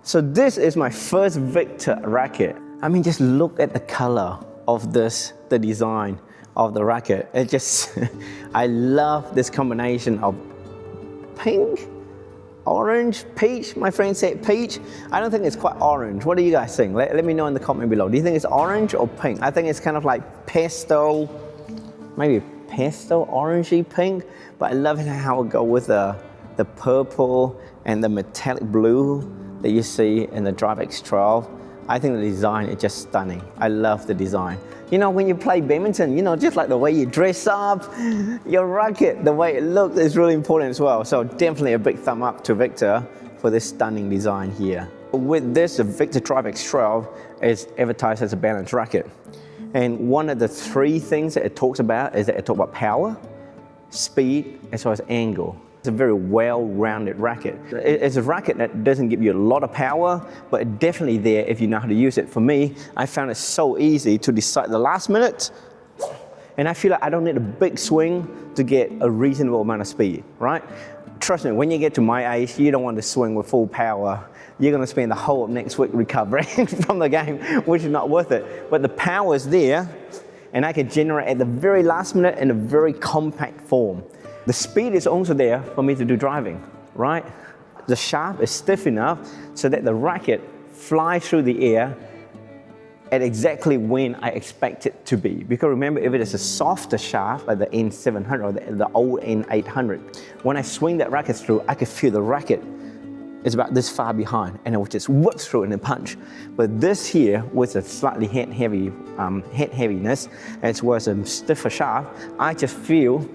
So this is my first Victor racket. I mean, just look at the color of this, the design of the racket. It just, I love this combination of pink, orange, peach. My friend said peach. I don't think it's quite orange. What do you guys think? Let me know in the comment below. Do you think it's orange or pink? I think it's kind of like pastel, maybe pastel, orangey pink, but I love how it goes with the purple and the metallic blue that you see in the Drive X12. I think the design is just stunning. I love the design. You know, when you play badminton, you know, just like the way you dress up, your racket, the way it looks is really important as well. So definitely a big thumb up to Victor for this stunning design here. With this, the Victor Drive X12 is advertised as a balanced racket. And one of the three things that it talks about is that it talks about power, speed, as well as angle. It's a very well-rounded racket. It's a racket that doesn't give you a lot of power, but it's definitely there if you know how to use it. For me, I found it so easy to decide the last minute, and I feel like I don't need a big swing to get a reasonable amount of speed, right? Trust me, when you get to my age, you don't want to swing with full power. You're going to spend the whole of next week recovering from the game, which is not worth it. But the power is there, and I can generate at the very last minute in a very compact form. The speed is also there for me to do driving, right? The shaft is stiff enough so that the racket flies through the air at exactly when I expect it to be. Because remember, if it is a softer shaft, like the N700 or the old N800, when I swing that racket through, I can feel the racket is about this far behind, and it will just whip through in a punch. But this here, with a slightly head heaviness, as well as a stiffer shaft, I just feel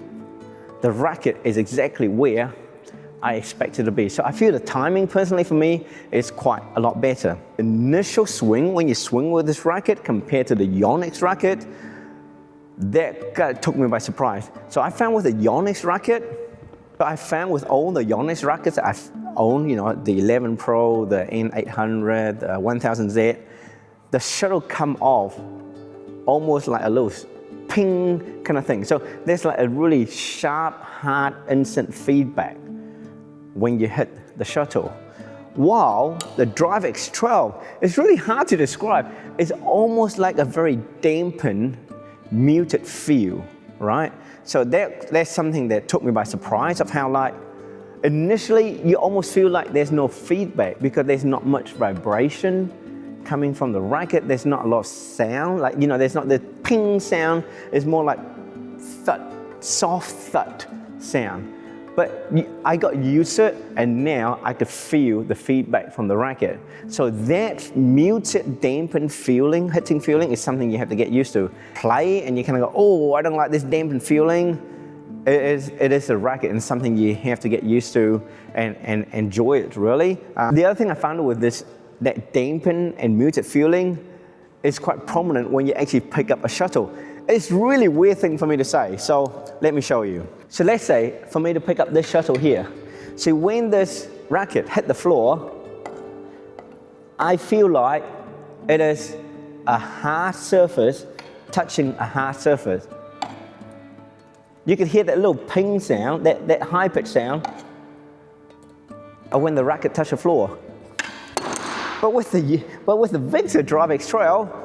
the racket is exactly where I expect it to be. So I feel the timing, personally for me, is quite a lot better. Initial swing, when you swing with this racket compared to the Yonex racket, that kind of took me by surprise. So I found with the Yonex racket, I found with all the Yonex rackets that I've owned, you know, the 11 Pro, the N800, the 1000Z, the shuttle come off almost like a little ping kind of thing. So there's like a really sharp, hard, instant feedback when you hit the shuttle. While the Drive X12 is really hard to describe. It's almost like a very dampened, muted feel, right? So that's something that took me by surprise of how, like, initially you almost feel like there's no feedback because there's not much vibration coming from the racket. There's not a lot of sound, like, you know, there's not the ping sound. It's more like thud, soft thud sound. But I got used to it, and now I could feel the feedback from the racket. So that muted, dampened feeling, hitting feeling, is something you have to get used to. Play and you kind of go, oh, I don't like this dampened feeling. It is a racket, and something you have to get used to and enjoy it, really. The other thing I found with this, that dampened and muted feeling is quite prominent when you actually pick up a shuttle. It's really weird thing for me to say, so let me show you. So let's say for me to pick up this shuttle here. See, when this racket hit the floor, I feel like it is a hard surface touching a hard surface. You can hear that little ping sound, that high pitch sound, of when the racket touched the floor. But with the Victor Drive X12,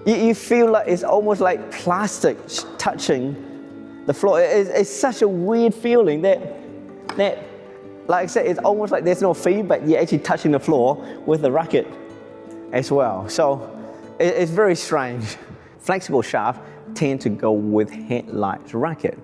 you feel like it's almost like plastic touching the floor. It's such a weird feeling that, like I said, it's almost like there's no feedback. You're actually touching the floor with the racket as well. So it's very strange. Flexible shafts tend to go with headlight racket,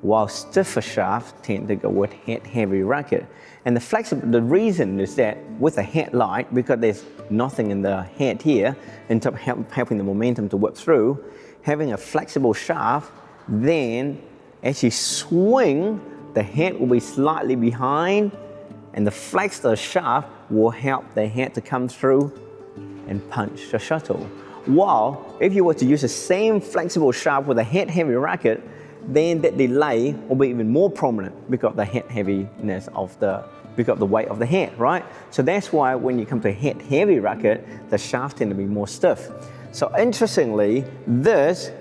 while stiffer shafts tend to go with head-heavy racket. And the reason is that with a headlight, because there's nothing in the head here, in terms of helping the momentum to whip through, having a flexible shaft, then as you swing, the head will be slightly behind, and the flex of the shaft will help the head to come through and punch the shuttle. While if you were to use the same flexible shaft with a head-heavy racket, then that delay will be even more prominent because of the head heaviness because of the weight of the head, right? So that's why when you come to a head-heavy racket, the shaft tend to be more stiff. So interestingly, this,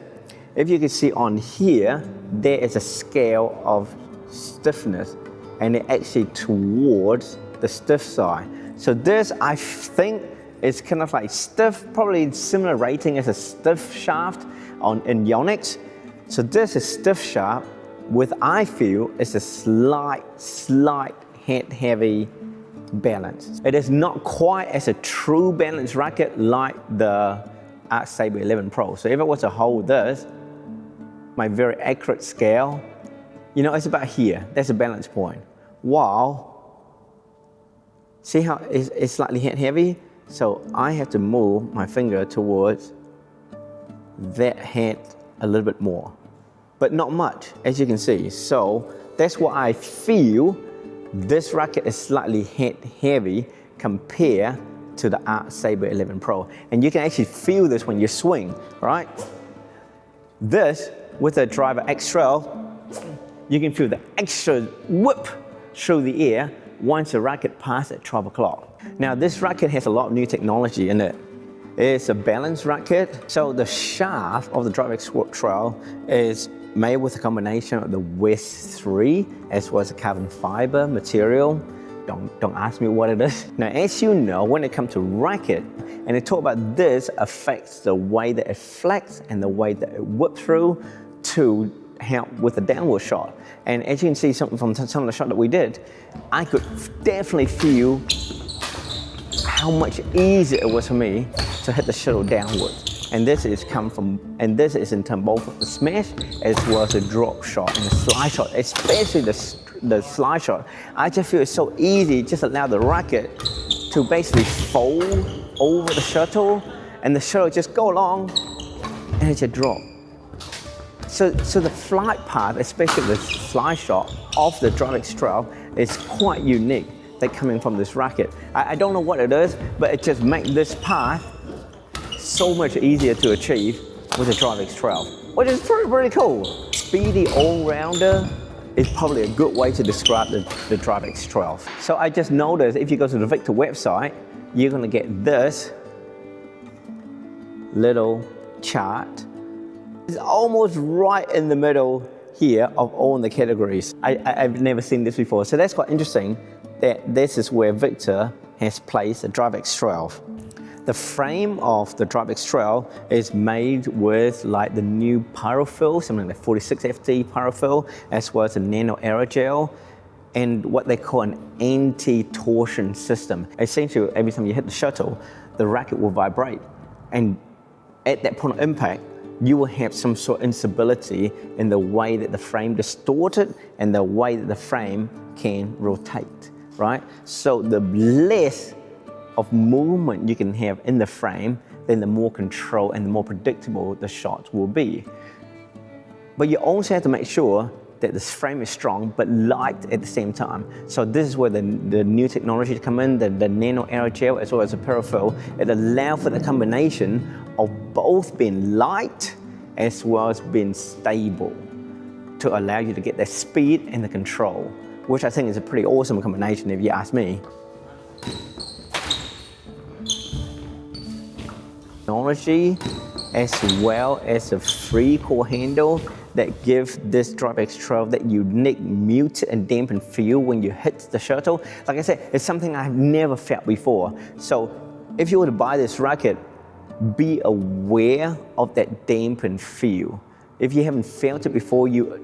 if you can see on here, there is a scale of stiffness, and it actually towards the stiff side. So this, I think, is kind of like stiff, probably similar rating as a stiff shaft in Yonex. So this is stiff shaft with, I feel, is a slight head heavy balance. It is not quite as a true balance racket like the arcsaber 11 Pro. So if I was to hold this, my very accurate scale, you know, it's about here. That's a balance point. While, see how it's slightly head heavy? So I have to move my finger towards that head a little bit more, but not much, as you can see. So that's why I feel this racket is slightly head heavy compared to the arcsaber 11 Pro. And you can actually feel this when you swing, right? This, with the DriveX X12, you can feel the extra whip through the air once the racket passes at 12 o'clock. Now this racket has a lot of new technology in it. It's a balance racket. So the shaft of the DriveX X12 is made with a combination of the West 3 as well as a carbon fiber material. Don't ask me what it is. Now, as you know, when it comes to racket, and they talk about this affects the way that it flex and the way that it whips through to help with the downward shot. And as you can see from some of the shots that we did, I could definitely feel how much easier it was for me to hit the shuttle downward. And this is in terms both of the smash as well as the drop shot and the slide shot, especially the slide shot. I just feel it's so easy, just allow the racket to basically fold over the shuttle and the shuttle just go along and it just drop. So the flight path, especially the slide shot of the DriveX X12 is quite unique, like coming from this racket. I don't know what it is, but it just makes this path so much easier to achieve with the DriveX X12, which is pretty cool. Speedy all-rounder is probably a good way to describe the DriveX X12. So I just noticed if you go to the Victor website, you're gonna get this little chart. It's almost right in the middle here of all the categories. I've never seen this before, so that's quite interesting that this is where Victor has placed the DriveX X12. The frame of the DriveX X12 is made with like the new pyrofill, something like 46 FT pyrofill, as well as a nano aerogel, and what they call an anti-torsion system. Essentially, every time you hit the shuttle, the racket will vibrate. And at that point of impact, you will have some sort of instability in the way that the frame distorted and the way that the frame can rotate, right? So the less of movement you can have in the frame, then the more control and the more predictable the shots will be. But you also have to make sure that this frame is strong but light at the same time. So this is where the new technology come in, the nano aerogel as well as the pyrofill. It allows for the combination of both being light as well as being stable to allow you to get that speed and the control, which I think is a pretty awesome combination if you ask me. Technology as well as a free core handle that gives this DriveX X12 that unique muted and dampened feel when you hit the shuttle. Like I said, it's something I've never felt before. So if you were to buy this racket, be aware of that dampened feel. If you haven't felt it before, you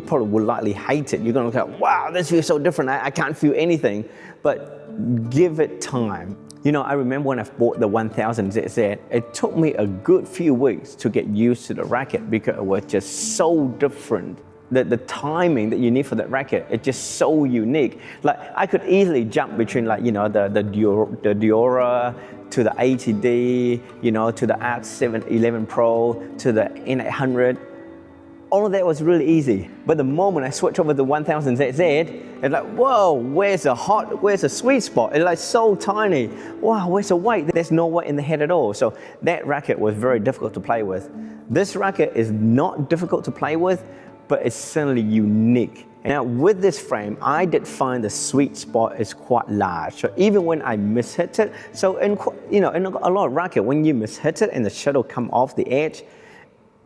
probably will likely hate it. You're gonna go, wow, this feels so different. I can't feel anything. But give it time. You know, I remember when I bought the 1000 ZZ, it took me a good few weeks to get used to the racket because it was just so different. The timing that you need for that racket is just so unique. Like I could easily jump between like, you know, the Diora to the ATD, you know, to the arcsaber 11 Pro, to the N800. All of that was really easy. But the moment I switched over to the 1000 ZZ, it's like, whoa, where's the sweet spot? It's like so tiny. Wow, where's the weight? There's no weight in the head at all. So that racket was very difficult to play with. This racket is not difficult to play with, but it's certainly unique. Now with this frame, I did find the sweet spot is quite large. So even when I mishit it, so in a lot of racket, when you mishit it and the shuttle come off the edge,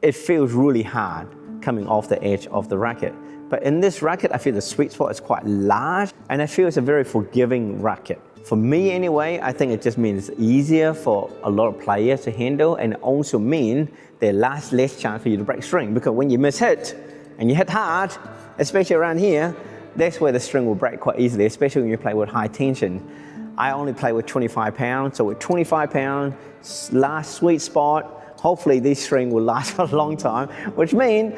it feels really hard coming off the edge of the racket. But in this racket, I feel the sweet spot is quite large, and I feel it's a very forgiving racket. For me anyway, I think it just means it's easier for a lot of players to handle, and it also means there's less chance for you to break string, because when you miss hit, and you hit hard, especially around here, that's where the string will break quite easily, especially when you play with high tension. I only play with 25 pounds, so with 25 pounds, last sweet spot, hopefully this string will last for a long time, which means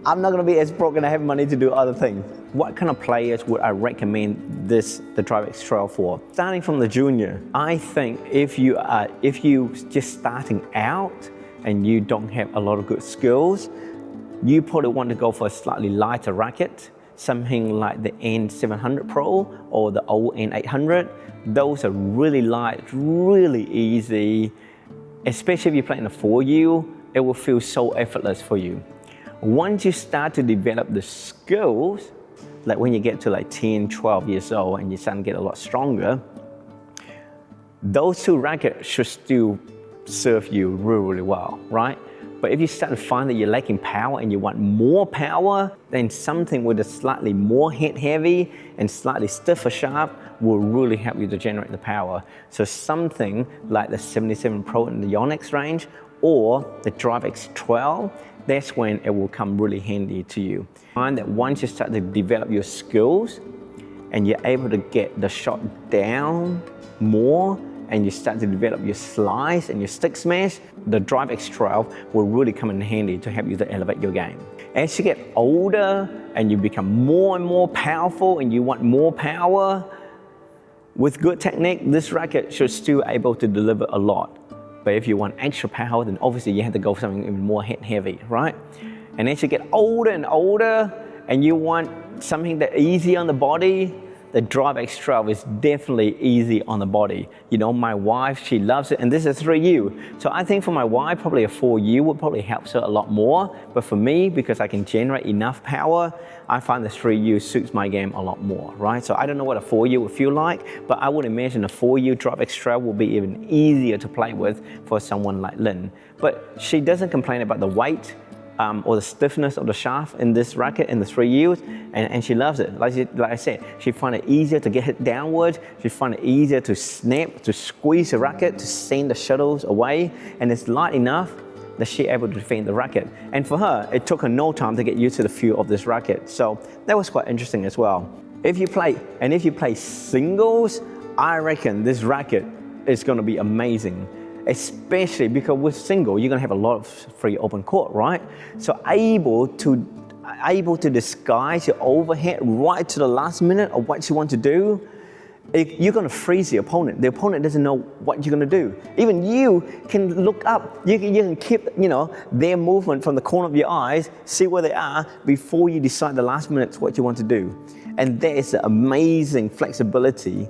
I'm not going to be as broke and I have money to do other things. What kind of players would I recommend the DriveX XII for? Starting from the junior, I think if you just starting out and you don't have a lot of good skills, you probably want to go for a slightly lighter racket, something like the N700 Pro or the old N800. Those are really light, really easy, especially if you're playing a 4U, it will feel so effortless for you. Once you start to develop the skills, like when you get to like 10, 12 years old and you start to get a lot stronger, those two rackets should still serve you really, really well, right? But if you start to find that you're lacking power and you want more power, then something with a slightly more head heavy and slightly stiffer shaft will really help you to generate the power. So something like the 77 Pro in the Yonex range or the DriveX 12, that's when it will come really handy to you. Find that once you start to develop your skills and you're able to get the shot down more, and you start to develop your slice and your stick smash, the DriveX 12 will really come in handy to help you to elevate your game. As you get older and you become more and more powerful and you want more power, with good technique, this racket should still be able to deliver a lot. But if you want extra power, then obviously you have to go for something even more head heavy, right? And as you get older and older and you want something that's easy on the body, the DriveX 12 is definitely easy on the body. You know, my wife, she loves it, and this is a 3U. So I think for my wife, probably a 4U would probably help her a lot more. But for me, because I can generate enough power, I find the 3U suits my game a lot more, right? So I don't know what a 4U would feel like, but I would imagine a 4U DriveX 12 will be even easier to play with for someone like Lynn. But she doesn't complain about the weight, or the stiffness of the shaft in this racket in the 3Us, and she loves it. Like I said, she finds it easier to get hit downward, she finds it easier to snap, to squeeze the racket, to send the shuttles away, and it's light enough that she's able to defend the racket. And for her, it took her no time to get used to the feel of this racket. So that was quite interesting as well. If you play singles, I reckon this racket is gonna be amazing. Especially because with single, you're gonna have a lot of free open court, right? So able to disguise your overhead right to the last minute of what you want to do, you're gonna freeze the opponent. The opponent doesn't know what you're gonna do. Even you can look up, you can keep, you know, their movement from the corner of your eyes, see where they are before you decide the last minute what you want to do. And that is the amazing flexibility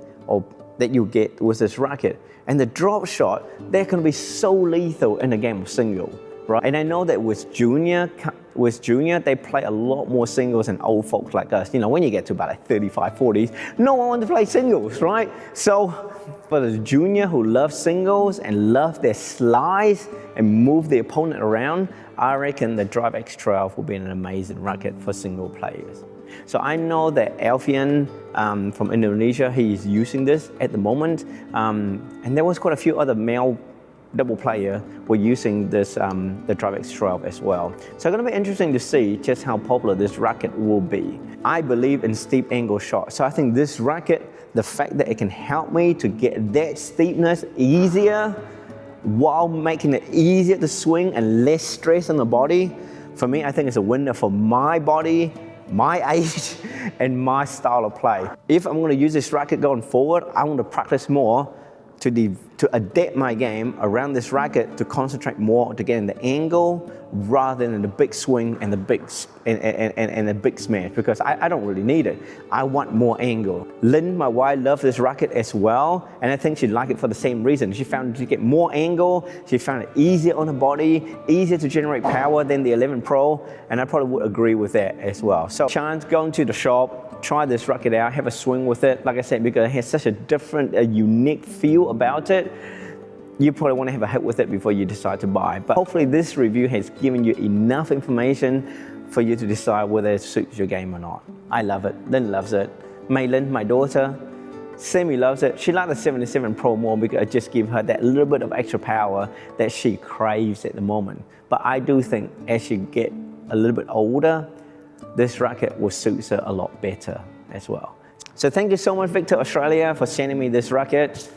that you get with this racket. And the drop shot, they're gonna be so lethal in the game of single, right? And I know that with junior, they play a lot more singles than old folks like us. You know, when you get to about like 35, 40s, no one wants to play singles, right? So for the junior who love singles and love their slice and move the opponent around, I reckon the DriveX 12 will be an amazing racket for single players. So I know that Alfian from Indonesia, he's using this at the moment, and there was quite a few other male double player were using this, the DriveX 12 as well. So it's going to be interesting to see just how popular this racket will be. I believe in steep angle shots, so I think this racket, the fact that it can help me to get that steepness easier while making it easier to swing and less stress on the body, for me, I think it's a winner for my body, my age, and my style of play. If I'm going to use this racket going forward, I want to practice more to adapt my game around this racket, to concentrate more to get in the angle rather than the big swing and the big smash, because I don't really need it. I want more angle. Lynn, my wife, loves this racket as well, and I think she liked it for the same reason. She found to get more angle, she found it easier on the body, easier to generate power than the 11 Pro, and I probably would agree with that as well. So chance, go into the shop, try this racket out, have a swing with it. Like I said, because it has such a different, unique feel about it, you probably want to have a hit with it before you decide to buy. But hopefully this review has given you enough information for you to decide whether it suits your game or not. I love it. Lynn loves it. Maylin, my daughter, Sammy loves it. She likes the 77 Pro more because it just gives her that little bit of extra power that she craves at the moment. But I do think as she get a little bit older, this racket will suit her a lot better as well. So thank you so much, Victor Australia, for sending me this racket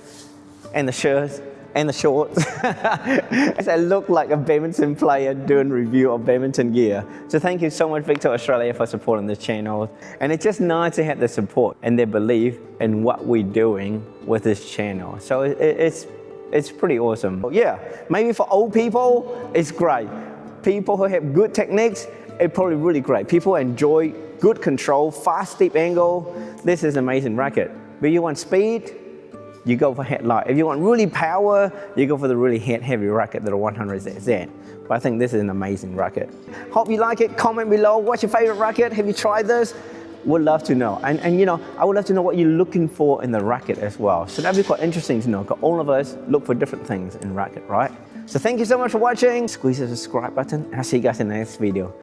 and the shirts and the shorts. As I look like a badminton player doing review of badminton gear. So thank you so much, Victor Australia, for supporting this channel. And it's just nice to have the support and their belief in what we're doing with this channel. So it's pretty awesome. Yeah, maybe for old people, it's great. People who have good techniques, it's probably really great. People enjoy good control, fast deep angle. This is an amazing racket. But you want speed, you go for headlight. If you want really power, you go for the really heavy racket, the 100ZZ. But I think this is an amazing racket. Hope you like it. Comment below. What's your favorite racket? Have you tried this? Would love to know. And you know, I would love to know what you're looking for in the racket as well. So that'd be quite interesting to know, because all of us look for different things in racket, right? So thank you so much for watching. Squeeze the subscribe button, and I'll see you guys in the next video.